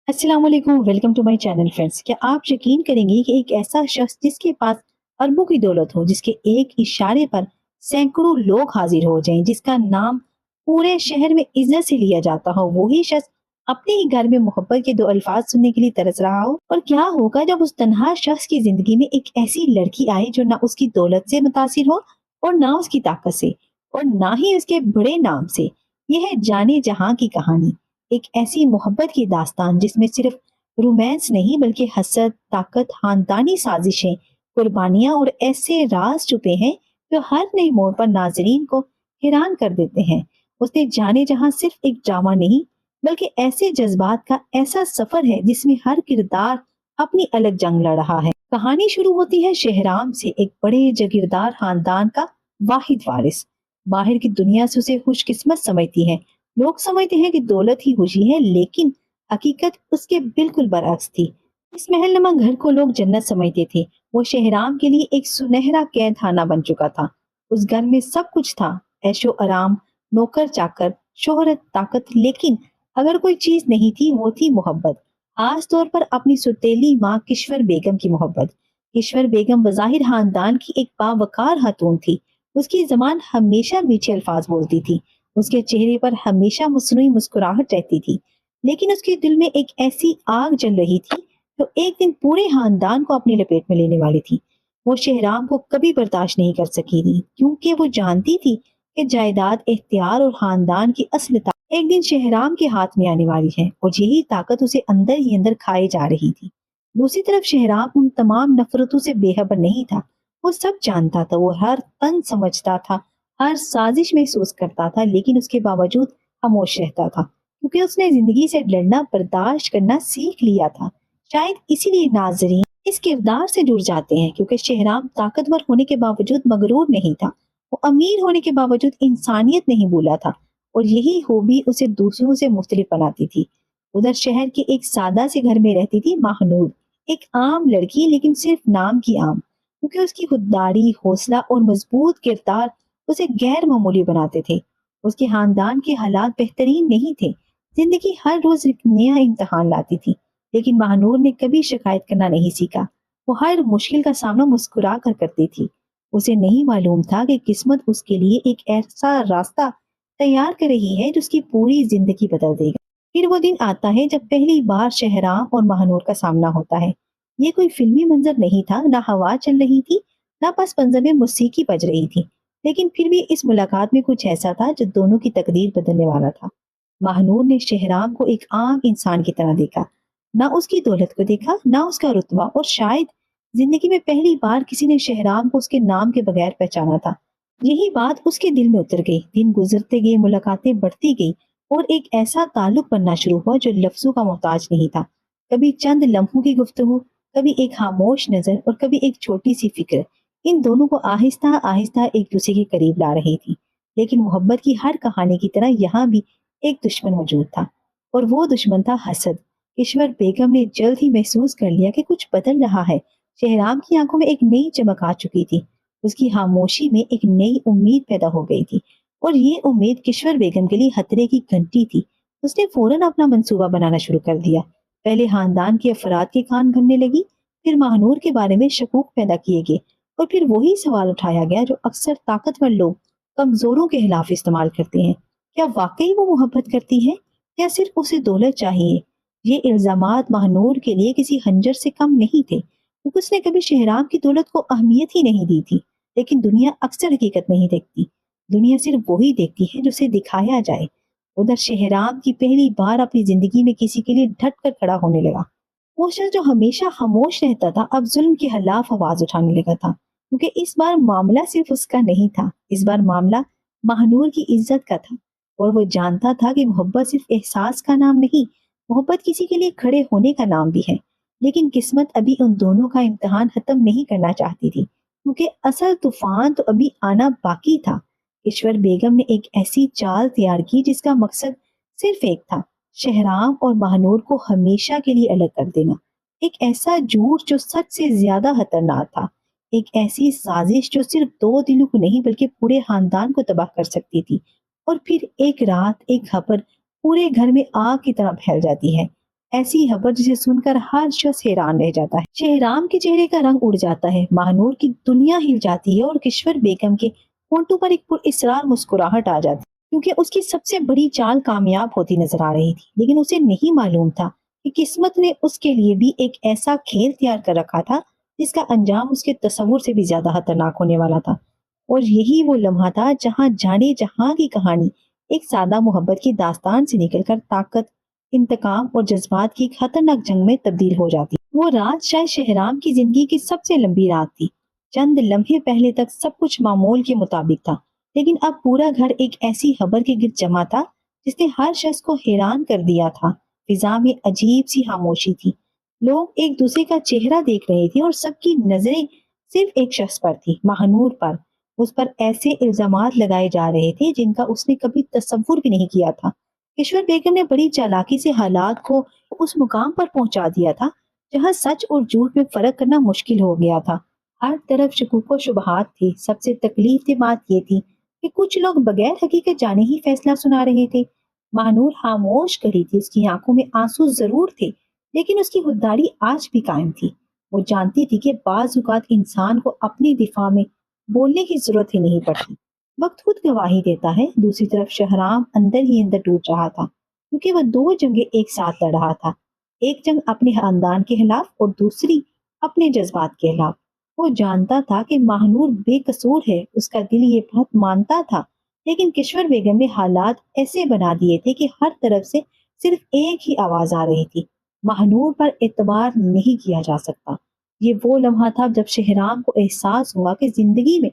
अस्सलाम वालेकुम, welcome to my channel friends. क्या आप यकीन करेंगे कि एक ऐसा शख्स जिसके पास अरबों की दौलत हो, जिसके एक इशारे पर सैकड़ों लोग हाजिर हो जाएं, जिसका नाम पूरे शहर में इज्जत से लिया जाता हो, वही शख्स अपने ही घर में मोहब्बत के दो अल्फाज सुनने के लिए तरस रहा हो? और क्या होगा जब उस तन्हा शख्स की जिंदगी में एक ऐसी लड़की आए जो ना उसकी दौलत से मुतासिर हो और ना उसकी ताकत से और ना ही उसके बड़े नाम से। यह है जाने जहां की कहानी, एक ऐसी मोहब्बत की दास्तान जिसमें सिर्फ रोमांस नहीं बल्कि हसद, ताकत, खानदानी साजिशें, कुर्बानियां और ऐसे राज छुपे हैं जो हर नए मोड़ पर नाजरीन को हैरान कर देते हैं। उसने जाने जहां सिर्फ एक ड्रामा नहीं बल्कि ऐसे जज्बात का ऐसा सफर है जिसमें हर किरदार अपनी अलग जंग लड़ रहा है। कहानी शुरू होती है शहराम से, एक बड़े जागीरदार खानदान का वाहिद वारिस। बाहर की दुनिया से उसे खुशकिस्मत समझती है। लोग समझते हैं कि दौलत ही खुशी है, लेकिन हकीकत उसके बिल्कुल बरअक्स थी। इस महलनुमा घर को लोग जन्नत समझते थे। वो शहराम के लिए एक सुनहरा कैद खाना बन चुका था। उस घर में सब कुछ था, ऐशो आराम, नौकर चाकर, शोहरत, ताकत, लेकिन अगर कोई चीज नहीं थी वो थी मोहब्बत। खास तौर पर अपनी सुतेली माँ किश्वर बेगम की मोहब्बत। किश्वर बेगम बज़ाहिर खानदान की एक बावकार खातून थी। उसकी जबान हमेशा मीठे अल्फाज बोलती थी, उसके चेहरे पर हमेशा मुस्नुई मुस्कुराहट रहती थी, लेकिन उसके दिल में एक ऐसी आग जल रही थी जो एक दिन पूरे खानदान को अपनी लपेट में लेने वाली थी। वो शहराम को कभी बर्दाश्त नहीं कर सकी थी, क्योंकि वो जानती थी कि जायदाद, इख्तियार और खानदान की असली ताकत एक दिन शहराम के हाथ में आने वाली है, और यही ताकत उसे अंदर ही अंदर खाए जा रही थी। दूसरी तरफ शहराम उन तमाम नफरतों से बेखबर नहीं था। वो सब जानता था, वो हर तन समझता था, हर साजिश महसूस करता था, लेकिन उसके बावजूद खामोश रहता था, क्योंकि उसने जिंदगी से लड़ना, बर्दाश्त करना सीख लिया था। शायद इसीलिए नाजरीन इस किरदार से जुड़ जाते हैं, क्योंकि शहराम ताकतवर होने के बावजूद मगरूर नहीं था। वो अमीर होने के बावजूद इंसानियत नहीं भूला था, और यही खूबी उसे दूसरों से मुख्तलिफ बनाती थी। उधर शहर के एक सादा से घर में रहती थी महानूर, एक आम लड़की, लेकिन सिर्फ नाम की आम, क्योंकि उसकी खुददारी, हौसला और मजबूत किरदार उसे गैर मामूली बनाते थे। उसके खानदान के हालात बेहतरीन नहीं थे। जिंदगी हर रोज एक नया इम्तिहान लाती थी, लेकिन महानूर ने कभी शिकायत करना नहीं सीखा। वो हर मुश्किल का सामना मुस्कुरा कर करती थी। उसे नहीं मालूम था कि किस्मत उसके लिए एक ऐसा रास्ता तैयार कर रही है जो उसकी पूरी जिंदगी बदल देगा। फिर वो दिन आता है जब पहली बार शहराम और महानूर का सामना होता है। ये कोई फिल्मी मंजर नहीं था, ना हवा चल रही थी, ना पस मंजर में मौसीकी बज रही थी, लेकिन फिर भी इस मुलाकात में कुछ ऐसा था जो दोनों की तकदीर बदलने वाला था। महानूर ने शहराम को एक आम इंसान की तरह देखा, ना उसकी दौलत को देखा, ना उसका रुतबा, और शायद जिंदगी में पहली बार किसी ने शहराम को उसके नाम के बगैर पहचाना था। यही बात उसके दिल में उतर गई। दिन गुजरते गए, मुलाकातें बढ़ती गई, और एक ऐसा ताल्लुक बनना शुरू हुआ जो लफ्जों का मोहताज नहीं था। कभी चंद लम्हों की गुफ्तगू, कभी एक खामोश नजर, और कभी एक छोटी सी फिक्र, इन दोनों को आहिस्ता आहिस्ता एक दूसरे के करीब ला रही थी। लेकिन मोहब्बत की हर कहानी की तरह यहाँ भी एक दुश्मन मौजूद था, और वो दुश्मन था हसद। ईश्वर बेगम ने जल्द ही महसूस कर लिया कि कुछ बदल रहा है। शहराम की आंखों में एक नई चमक आ चुकी थी, उसकी खामोशी में एक नई उम्मीद पैदा हो गई थी, और ये उम्मीद किश्वर बेगम के लिए खतरे की घंटी थी। उसने फौरन अपना मंसूबा बनाना शुरू कर दिया। पहले खानदान के अफराद के कान भरने लगी, फिर महानूर के बारे में शकूक पैदा किए गए, और फिर वही सवाल उठाया गया जो अक्सर ताकतवर लोग कमजोरों के खिलाफ इस्तेमाल करते हैं: क्या वाकई वो मोहब्बत करती है, या सिर्फ उसे दौलत चाहिए? ये इल्जामात महानूर के लिए किसी खंजर से कम नहीं थे, क्योंकि उसने कभी शहराम की दौलत को अहमियत ही नहीं दी थी। लेकिन दुनिया अक्सर हकीकत नहीं देखती। दुनिया सिर्फ वही देखती है जो उसे दिखाया जाए। उधर शहराम की पहली बार अपनी जिंदगी में किसी के लिए डट कर खड़ा होने लगा। वो शख्स जो हमेशा खामोश रहता था, अब जुल्म के खिलाफ आवाज उठाने लगा था, क्योंकि इस बार मामला सिर्फ उसका नहीं था, इस बार मामला महानूर की इज्जत का था। और वो जानता था कि मोहब्बत सिर्फ एहसास का नाम नहीं, मोहब्बत किसी के लिए खड़े होने का नाम भी है। लेकिन किस्मत अभी उन दोनों का इम्तिहान खत्म नहीं करना चाहती थी, क्योंकि असल तूफान तो अभी आना बाकी था। ईश्वर बेगम ने एक ऐसी चाल तैयार की जिसका मकसद सिर्फ एक था: शहराम और महानूर को हमेशा के लिए अलग कर देना। एक ऐसा झूठ जो सच से ज्यादा खतरनाक था, एक ऐसी साजिश जो सिर्फ दो दिलों को नहीं बल्कि पूरे खानदान को तबाह कर सकती थी। और फिर एक रात एक खबर पूरे घर में आग की तरह फैल जाती है। ایسی خبر جسے سن کر ہر شخص حیران رہ جاتا ہے۔ شہرام کے چہرے کا رنگ اڑ جاتا ہے، مہنور کی دنیا ہل جاتی ہے اور کشور بیگم کے ہونٹوں پر ایک پراسرار مسکراہٹ آ جاتی ہے، کیونکہ اس کی سب سے بڑی چال کامیاب ہوتی نظر آ رہی تھی۔ لیکن اسے نہیں معلوم تھا کہ قسمت نے اس کے لیے بھی ایک ایسا کھیل تیار کر رکھا تھا جس کا انجام اس کے تصور سے بھی زیادہ خطرناک ہونے والا تھا۔ اور یہی وہ لمحہ تھا جہاں جانے جہاں کی کہانی ایک سادہ محبت کی داستان سے نکل کر طاقت، انتقام اور جذبات کی ایک خطرناک جنگ میں تبدیل ہو جاتی۔ وہ رات شاید شہرام کی زندگی کی سب سے لمبی رات تھی۔ چند لمحے پہلے تک سب کچھ معمول کے مطابق تھا، لیکن اب پورا گھر ایک ایسی خبر کے گرد جمع تھا جس نے ہر شخص کو حیران کر دیا تھا۔ فضا میں عجیب سی خاموشی تھی، لوگ ایک دوسرے کا چہرہ دیکھ رہے تھے اور سب کی نظریں صرف ایک شخص پر تھی، مہنور پر۔ اس پر ایسے الزامات لگائے جا رہے تھے جن کا اس نے کبھی تصور بھی نہیں کیا تھا۔ کشور بیگم نے بڑی چالاکی سے حالات کو اس مقام پر پہنچا دیا تھا جہاں سچ اور جھوٹ میں فرق کرنا مشکل ہو گیا تھا۔ ہر طرف شکوک و شبہات تھی۔ سب سے تکلیف دہ بات یہ تھی کہ کچھ لوگ بغیر حقیقت جانے ہی فیصلہ سنا رہے تھے۔ مہنور خاموش کھڑی تھی، اس کی آنکھوں میں آنسو ضرور تھے لیکن اس کی خودداری آج بھی قائم تھی۔ وہ جانتی تھی کہ بعض اوقات انسان کو اپنی دفاع میں بولنے کی ضرورت ہی نہیں پڑتی، وقت خود گواہی دیتا ہے۔ دوسری طرف شہرام اندر ہی اندر ٹوٹ رہا تھا، کیونکہ وہ دو جنگیں ایک ساتھ لڑ رہا تھا، ایک جنگ اپنے خاندان کے خلاف اور دوسری اپنے جذبات کے خلاف۔ وہ جانتا تھا کہ مہنور بے قصور ہے، اس کا دل یہ بات مانتا تھا، لیکن کشور بیگم نے حالات ایسے بنا دیے تھے کہ ہر طرف سے صرف ایک ہی آواز آ رہی تھی: مہنور پر اعتبار نہیں کیا جا سکتا۔ یہ وہ لمحہ تھا جب شہرام کو احساس ہوا کہ زندگی میں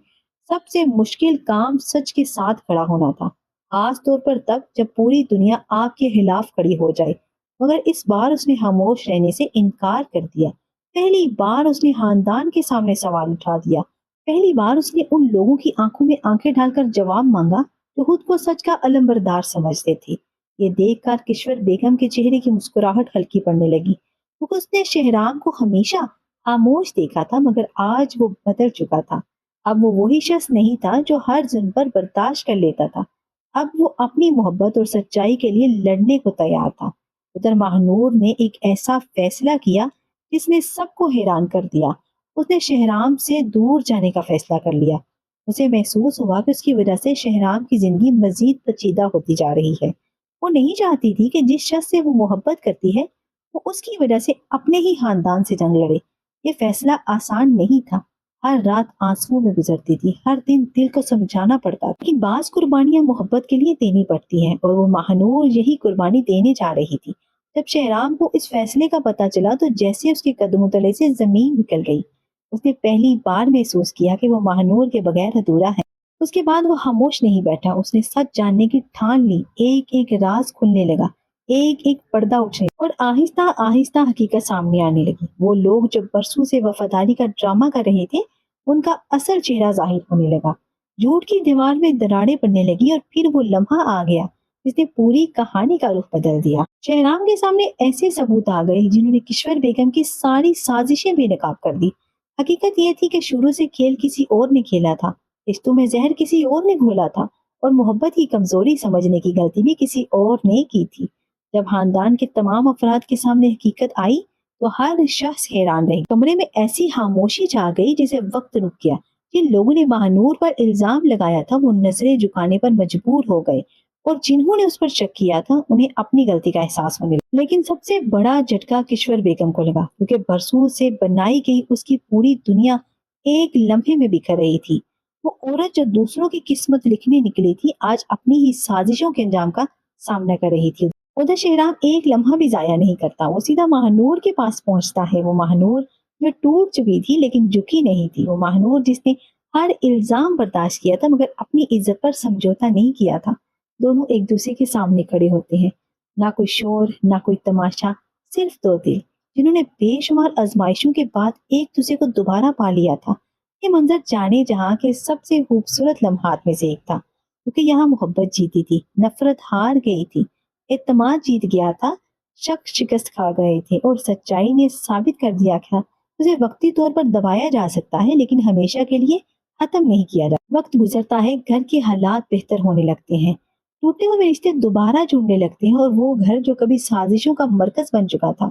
سب سے مشکل کام سچ کے ساتھ کھڑا ہونا تھا، خاص طور پر تب جب پوری دنیا آپ کے خلاف کھڑی ہو جائے۔ مگر اس بار اس نے خاموش رہنے سے انکار کر دیا۔ پہلی بار اس نے خاندان کے سامنے سوال اٹھا دیا۔ پہلی بار اس نے ان لوگوں کی آنکھوں میں آنکھیں ڈال کر جواب مانگا جو خود کو سچ کا علمبردار سمجھتے تھے۔ یہ دیکھ کر کشور بیگم کے چہرے کی مسکراہٹ ہلکی پڑنے لگی، کیونکہ اس نے شہرام کو ہمیشہ خاموش دیکھا تھا، مگر آج وہ بدل چکا تھا۔ اب وہ وہی شخص نہیں تھا جو ہر ظلم پر برداشت کر لیتا تھا، اب وہ اپنی محبت اور سچائی کے لیے لڑنے کو تیار تھا۔ ادھر مہنور نے ایک ایسا فیصلہ کیا جس نے سب کو حیران کر دیا۔ اس نے شہرام سے دور جانے کا فیصلہ کر لیا۔ اسے محسوس ہوا کہ اس کی وجہ سے شہرام کی زندگی مزید پیچیدہ ہوتی جا رہی ہے۔ وہ نہیں چاہتی تھی کہ جس شخص سے وہ محبت کرتی ہے وہ اس کی وجہ سے اپنے ہی خاندان سے جنگ لڑے۔ یہ فیصلہ آسان نہیں تھا، ہر رات آنسوؤں میں گزرتی تھی، ہر دن دل کو سمجھانا پڑتا تھا کہ بعض قربانیاں محبت کے لیے دینی پڑتی ہیں، اور وہ مہنور یہی قربانی دینے جا رہی تھی۔ جب شہرام کو اس فیصلے کا پتہ چلا تو جیسے اس کے قدموں تلے سے زمین نکل گئی۔ اس نے پہلی بار محسوس کیا کہ وہ مہنور کے بغیر ادھورا ہے۔ اس کے بعد وہ خاموش نہیں بیٹھا، اس نے سچ جاننے کی ٹھان لی۔ ایک ایک راز کھلنے لگا، ایک ایک پردہ اٹھنے اور آہستہ آہستہ حقیقت سامنے آنے لگی۔ وہ لوگ جو برسوں سے وفاداری کا ڈرامہ کر رہے تھے ان کا اصل چہرہ ظاہر ہونے لگا۔ جھوٹ کی دیوار میں دراڑیں پڑنے لگی اور پھر وہ لمحہ آ گیا جس نے پوری کہانی کا رخ بدل دیا۔ شہرام کے سامنے ایسے ثبوت آ گئے جنہوں نے کشور بیگم کی ساری سازشیں بے نقاب کر دی۔ حقیقت یہ تھی کہ شروع سے کھیل کسی اور نے کھیلا تھا، رشتوں میں زہر کسی اور نے گھولا تھا، اور محبت کی کمزوری سمجھنے کی غلطی بھی کسی اور نے کی تھی۔ جب خاندان کے تمام افراد کے سامنے حقیقت آئی تو ہر شخص حیران رہ گیا۔ کمرے میں ایسی خاموشی چھا گئی جسے وقت رک گیا۔ جن لوگوں نے مہنور پر الزام لگایا تھا وہ نظریں جھکانے پر مجبور ہو گئے، اور جنہوں نے اس پر شک کیا تھا انہیں اپنی غلطی کا احساس ہونے لگا۔ لیکن سب سے بڑا جھٹکا کشور بیگم کو لگا، کیونکہ برسوں سے بنائی گئی اس کی پوری دنیا ایک لمحے میں بکھر رہی تھی۔ وہ عورت جو دوسروں کی قسمت لکھنے نکلی تھی آج اپنی ہی سازشوں کے انجام کا سامنا کر رہی تھی۔ ادھر شہرام ایک لمحہ بھی ضائع نہیں کرتا، وہ سیدھا مہنور کے پاس پہنچتا ہے۔ وہ مہنور جو ٹوٹ چکی تھی لیکن جھکی نہیں تھی، وہ مہنور جس نے ہر الزام برداشت کیا تھا مگر اپنی عزت پر سمجھوتا نہیں کیا تھا۔ دونوں ایک دوسرے کے سامنے کھڑے ہوتے ہیں، نہ کوئی شور نہ کوئی تماشا، صرف دو دل جنہوں نے بے شمار آزمائشوں کے بعد ایک دوسرے کو دوبارہ پا لیا تھا۔ یہ منظر جانے جہاں کے سب سے خوبصورت لمحات میں سے ایک تھا، کیونکہ یہاں محبت جیتی تھی، نفرت ہار گئی تھی، اعتماد جیت گیا تھا، شک شکست کھا گئے تھے، اور سچائی نے ثابت کر دیا تھا اسے وقتی طور پر دبایا جا سکتا ہے لیکن ہمیشہ کے لیے ختم نہیں کیا جا۔ وقت گزرتا ہے، گھر کے حالات بہتر ہونے لگتے ہیں، टूटे हुए रिश्ते दोबारा जुड़ने लगते हैं और वो घर जो कभी साजिशों का मरकज बन चुका था,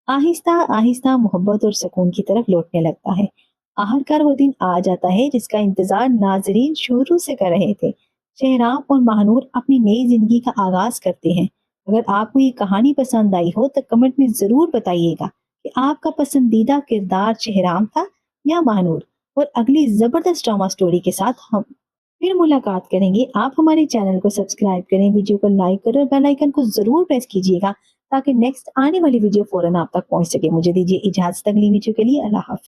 आहिस्ता आहिस्ता मोहब्बत और सुकून की तरफ लौटने लगता है। आखिरकार वो दिन आ जाता है जिसका इंतजार नाजरीन शुरू से कर रहे थे। शहराम और महानूर अपनी नई जिंदगी का आगाज करते हैं। अगर आपको ये कहानी पसंद आई हो तो कमेंट में जरूर बताइएगा कि आपका पसंदीदा किरदार शहराम था या महानूर। और अगली जबरदस्त ड्रामा स्टोरी के साथ हम फिर मुलाकात करेंगे। आप हमारे चैनल को सब्सक्राइब करें, वीडियो को लाइक करें और बेल आइकन को जरूर प्रेस कीजिएगा ताकि नेक्स्ट आने वाली वीडियो फौरन आप तक पहुंच सके। मुझे दीजिए इजाजत अगली वीडियो के लिए। अल्लाह हाफ़िज़।